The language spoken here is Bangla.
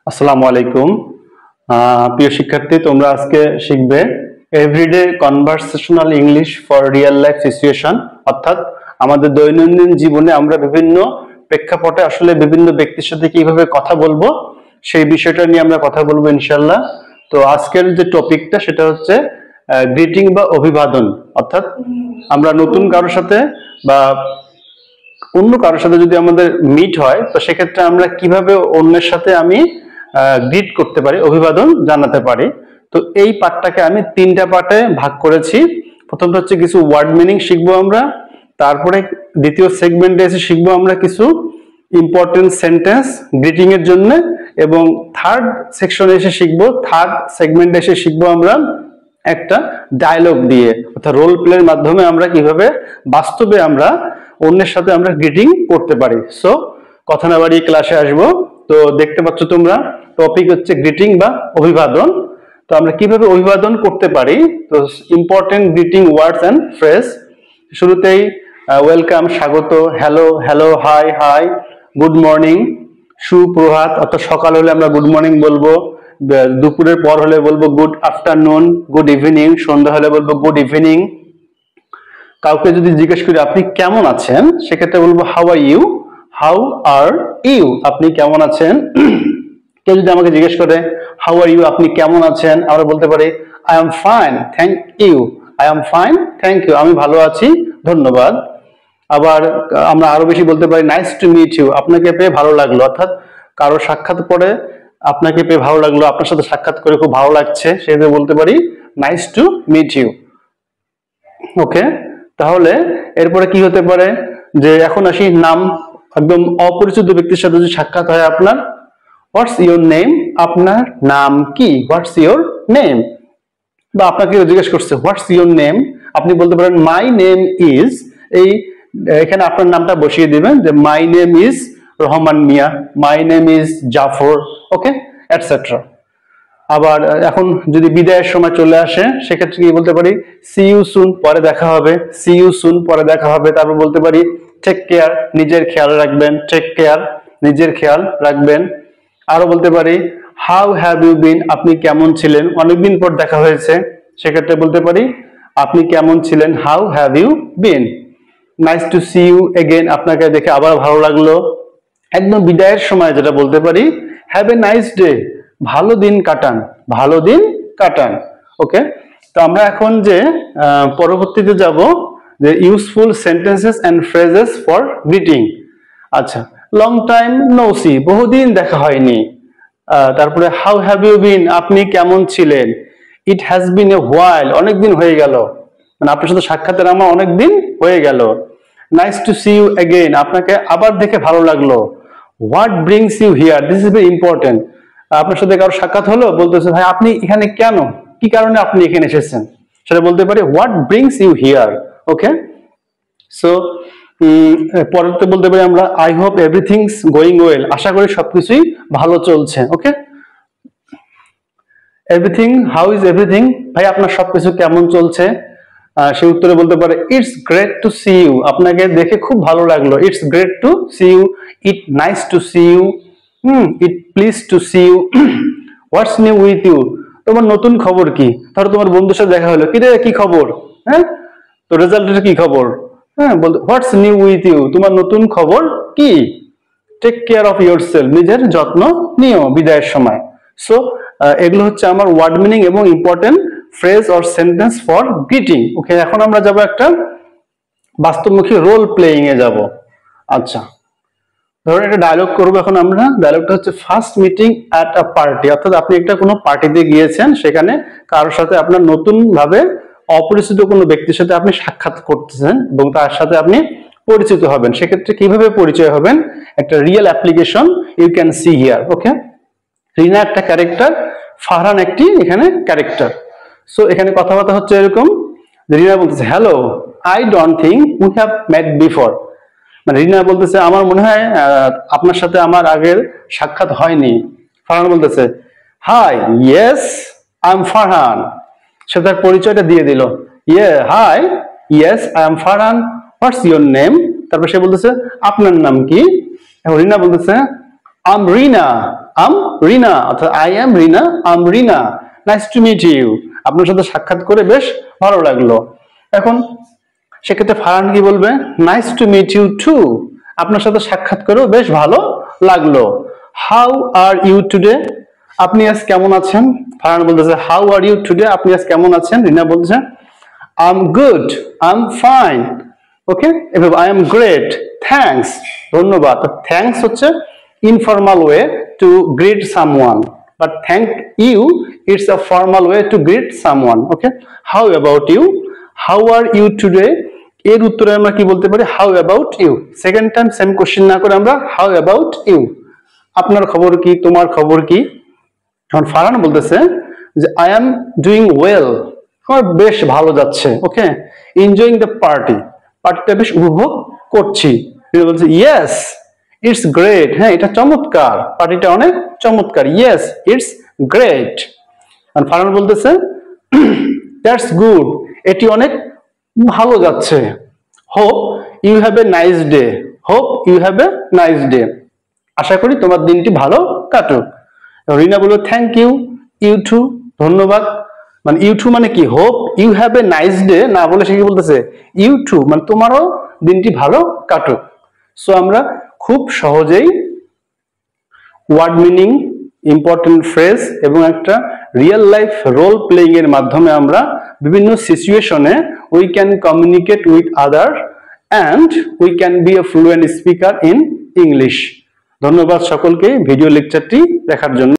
আসসালামু আলাইকুম। প্রিয় শিক্ষার্থী, তোমরা আজকে শিখবে everyday conversational English for real life situation. অর্থাৎ আমাদের দৈনন্দিন জীবনে আমরা বিভিন্ন প্রেক্ষাপটে আসলে বিভিন্ন ব্যক্তির সাথে কিভাবে কথা বলবো সেই বিষয়টা নিয়ে আমরা কথা বলবো ইনশাল্লাহ। তো আজকের যে টপিকটা সেটা হচ্ছে গ্রিটিং বা অভিবাদন। অর্থাৎ আমরা নতুন কারোর সাথে বা অন্য কারোর সাথে যদি আমাদের মিট হয়, তো সেক্ষেত্রে আমরা কিভাবে অন্যের সাথে আমি গ্রিট করতে পারি, অভিবাদন জানাতে পারি। তো এই পার্টটাকে আমি তিনটা পার্টে ভাগ করেছি। প্রথমটা হচ্ছে কিছু ওয়ার্ড মিনিং শিখবো আমরা, তারপরে দ্বিতীয় সেগমেন্টে এসে শিখবো আমরা কিছু ইম্পর্টেন্ট সেন্টেন্স গ্রিটিং এর জন্য, এবং থার্ড সেকশনে এসে শিখবো, থার্ড সেগমেন্টে এসে শিখবো আমরা একটা ডায়লগ দিয়ে, অর্থাৎ রোল প্লের মাধ্যমে আমরা কিভাবে বাস্তবে আমরা অন্যের সাথে আমরা গ্রিটিং করতে পারি। সো কথা না বাড়িয়ে ক্লাসে আসবো। তো দেখতে পাচ্ছ তোমরা, টপিক হচ্ছে গ্রিটিং বা অভিবাদন। তো আমরা কিভাবে অভিবাদন করতে পারি, তো important greeting words and phrase. শুরুতেই ওয়েলকাম, স্বাগত, hello, hello, hi, hi, good morning, সুপ্রভাত, অর্থাৎ সকাল হলে আমরা গুড মর্নিং বলবো, দুপুরের পর হলে বলবো গুড আফটারনুন, গুড ইভিনিং, সন্ধ্যা হলে বলবো গুড ইভিনিং। কাউকে যদি জিজ্ঞেস করি আপনি কেমন আছেন, সেক্ষেত্রে বলবো how are you, how are you, আপনি কেমন আছেন। কেউ যদি আমাকে জিজ্ঞেস করে হাউ আর ইউ, আপনি কেমন আছেন, আমরা বলতে পারি I am fine thank you, I am fine thank you, আমি ভালো আছি ধন্যবাদ। আবার আমরা আরো বেশি বলতে পারি নাইস টু মিট ইউ, আপনাকে পেয়ে ভালো লাগলো, অর্থাৎ কারো সাক্ষাৎ পরে আপনাকে পেয়ে ভালো লাগলো, আপনার সাথে সাক্ষাৎ করে খুব ভালো লাগছে, সেটা বলতে পারি নাইস টু মিট ইউ। ওকে, তাহলে এরপরে কি হতে পারে, যে এখন আসি নাম। একদম অপরিচিত ব্যক্তির সাথে যদি সাক্ষাৎ হয় আপনার, হোয়াটস ইউর নেম, আপনার নাম কি, হোয়াটস ইউর নেম। বা আপনাকে জিজ্ঞেস করছে হোয়াটস ইউর নেম, আপনি বলতে পারেন মাই নেম ইজ, এই এখানে আপনার নামটা বসিয়ে দিবেন, যে my name is Rahman Mia, my name is Zafar, okay, etcetera. আবার এখন যদি বিদায়ের সময় চলে আসে, সেক্ষেত্রে কি বলতে পারি সি ইউ সুন, পরে দেখা হবে, সি ইউ সুন, পরে দেখা হবে। তারপর বলতে পারি টেক কেয়ার, নিজের খেয়াল রাখবেন, টেক কেয়ার, নিজের খেয়াল রাখবেন। আরো বলতে পারি হাউ হ্যাভ ইউ বিন, আপনি কেমন ছিলেন, অনেকদিন পর দেখা হয়েছে, সেক্ষেত্রে বলতে পারি আপনি কেমন ছিলেন, how have you been. Nice to see you again, আপনাকে দেখে আবার ভালো লাগলো। একদম বিদায়ের সময় যেটা বলতে পারি হ্যাভ এ নাইস ডে, ভালো দিন কাটান, ভালো দিন কাটান। ওকে, তো আমরা এখন যে পরবর্তীতে যাব, যে useful sentences and phrases for greeting. আচ্ছা, লং টাইম নো সি, বহুদিন দেখা হয়নি। তারপরে হাউ হ্যাভ ইউ বিন, আপনি কেমন ছিলেন। It has been a while, অনেকদিন হয়ে গেল, মানে আপনার সাথে সাক্ষাতের আমার অনেকদিন হয়ে গেল। Nice to see you again, আপনাকে আবার দেখে ভালো লাগলো। What brings you here, this is very important. আপনার সাথে কারো সাক্ষাৎ হলো, বলতেছে ভাই আপনি এখানে কেন, কি কারণে আপনি এখানে এসেছেন, সেটা বলতে পারি what brings you here. Okay, so পরেরতে বলতে পারি আমরা I hope everything's going well, আশা করি সবকিছুই ভালো চলছে। Okay, everything, how is everything, ভাই আপনার সবকিছু কেমন চলছে। সে উত্তরে বলতে পারে it's great to see you, আপনাকে দেখে খুব ভালো লাগলো, it's great to see you, it nice to see you, it please to see you. What's new with you, তোমার নতুন খবর কি। ধরো তোমার বন্ধুর সাথে দেখা হলো, কি রে কি খবর, হ্যাঁ, তো রেজাল্টের কি খবর, হ্যাঁ, বলতে হোয়াটস নিউ উইথ ইউ, তোমার নতুন খবর কি। Take care of yourself, নিজের যত্ন নিও বিদায়ের সময়। সো এগুলো হচ্ছে আমার ওয়ার্ড মিনিং এবং important phrase or sentence for greeting. Okay, এখন আমরা যাব একটা বাস্তবমুখী রোল প্লেইং এ যাব। আচ্ছা, ধরুন একটা ডায়লগ করবো এখন আমরা। ডায়লগটা হচ্ছে first meeting at a party, অর্থাৎ আপনি একটা কোনো পার্টিতে গিয়েছেন, সেখানে কারোর সাথে আপনার নতুন ভাবে অপরিচিত কোনো ব্যক্তির সাথে আপনি সাক্ষাৎ করতেছেন এবং তার সাথে আপনি পরিচিত হবেন। সেক্ষেত্রে কিভাবে পরিচয় হবেন, একটা real application you can see here. Okay, Rina একটা ক্যারেক্টার, ফারহান একটি এখানে ক্যারেক্টার। সো এখানে কথাবার্তা হচ্ছে এরকম, রিনা বলতেছে hello, I don't think we have mate before, মানে রিনা বলতেছে আমার মনে হয় আপনার সাথে আমার আগের সাক্ষাৎ হয়নি। ফারহান বলতেছে hi, yes I am Farhan, সে তার পরিচয়টা দিয়ে দিল, ইয়ে hi, yes I am Farhan, what's your name. তারপর সে বলতেছে আপনার নাম কি। এখন রিনা বলতেছে I am Rina, I'm Rina, অর্থাৎ I am Rina, I'm Rina, nice to meet you, আপনার সাথে সাক্ষাৎ করে বেশ ভালো লাগলো। এখন সেক্ষেত্রে ফারহান কি বলবে? Nice to meet you too, আপনার সাথে সাক্ষাৎ করেও বেশ ভালো লাগলো। হাউ আর ইউ টুডে, আপনি আজ কেমন আছেন? ফারহান বলতেছে হাউ আর ইউ টুডে, আপনি আজ কেমন আছেন? রিনা বলছে I am good, I am fine, okay, এভাবে আই এম গ্রেট, থ্যাঙ্কস, ধন্যবাদ। থ্যাঙ্কস হচ্ছে informal way to greet someone, but thank you it's a formal way to greet someone, okay. How about you, how are you today, এর উত্তরে আমরা কি বলতে পারি? How about you. Second time same question না করে আমরা হাউ অ্যাবাউট ইউ, আপনার খবর কি, তোমার খবর কি। এখন ফারহান বলতেছে যে আই এম ডুইং ওয়েল, আমার বেশ ভালো যাচ্ছে, ওকে। এনজয়িং দ্য পার্টি, পার্টিটা বেশ উপভোগ করছি। বলছে ইয়েস ইটস গ্রেট, হ্যাঁ এটা চমৎকার, পার্টিটা অনেক চমৎকার, ইয়েস ইটস গ্রেট। আর ফারহান বলতেছে দ্যাটস গুড, এটি অনেক ভালো যাচ্ছে। Hope you have a nice day, hope you have a nice day, আশা করি তোমার দিনটি ভালো কাটুক। রিনা বলল থ্যাংক ইউ, ইউ টু, ধন্যবাদ। মানে ইউ টু মানে কি? Hope you have a nice day না বলে সে কি বলতেছে? ইউ টু, মানে তোমারও দিনটি ভালো কাটুক। সো আমরা খুব সহজেই ওয়ার্ড মিনিং, ইম্পর্টেন্ট ফ্রেজ এবং একটা রিয়েল লাইফ রোল প্লেইং এর মাধ্যমে আমরা বিভিন্ন সিচুয়েশনে we can communicate with other and we can B A fluent speaker in English. ধন্যবাদ সকলকে ভিডিও লেকচারটি দেখার জন্য।